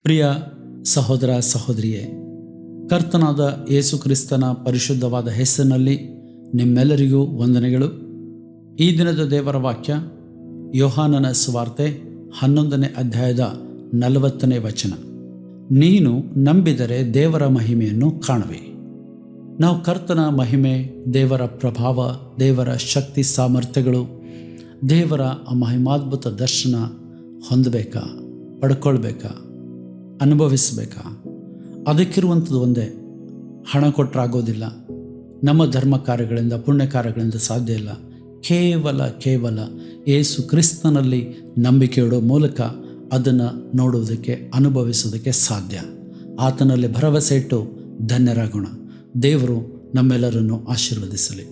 ಪ್ರಿಯ ಸಹೋದರ ಸಹೋದರಿಯೇ, ಕರ್ತನಾದ ಯೇಸು ಕ್ರಿಸ್ತನ ಪರಿಶುದ್ಧವಾದ ಹೆಸರಿನಲ್ಲಿ ನಿಮ್ಮೆಲ್ಲರಿಗೂ ವಂದನೆಗಳು. ಈ ದಿನದ ದೇವರ ವಾಕ್ಯ ಯೋಹಾನನ ಸುವಾರ್ತೆ 11ನೇ ಅಧ್ಯಾಯದ 40ನೇ ವಚನ. ನೀನು ನಂಬಿದರೆ ದೇವರ ಮಹಿಮೆಯನ್ನು ಕಾಣುವೆ. ನಾವು ಕರ್ತನ ಮಹಿಮೆ, ದೇವರ ಪ್ರಭಾವ, ದೇವರ ಶಕ್ತಿ ಸಾಮರ್ಥ್ಯಗಳು, ದೇವರ ಮಹಿಮಾದ್ಭುತ ದರ್ಶನ ಹೊಂದಬೇಕಾ, ಪಡ್ಕೊಳ್ಬೇಕಾ, ಅನುಭವಿಸಬೇಕಾ? ಅದಕ್ಕಿರುವಂಥದ್ದು ಒಂದೇ, ಹಣ ಕೊಟ್ಟರಾಗೋದಿಲ್ಲ. ನಮ್ಮ ಧರ್ಮ ಕಾರ್ಯಗಳಿಂದ, ಪುಣ್ಯ ಕಾರ್ಯಗಳಿಂದ ಸಾಧ್ಯ ಇಲ್ಲ. ಕೇವಲ ಯೇಸು ಕ್ರಿಸ್ತನಲ್ಲಿ ನಂಬಿಕೆ ಇಡೋ ಮೂಲಕ ಅದನ್ನು ನೋಡುವುದಕ್ಕೆ, ಅನುಭವಿಸೋದಕ್ಕೆ ಸಾಧ್ಯ. ಆತನಲ್ಲಿ ಭರವಸೆ ಇಟ್ಟು ಧನ್ಯರಾಗೋಣ. ದೇವರು ನಮ್ಮೆಲ್ಲರನ್ನು ಆಶೀರ್ವದಿಸಲಿ.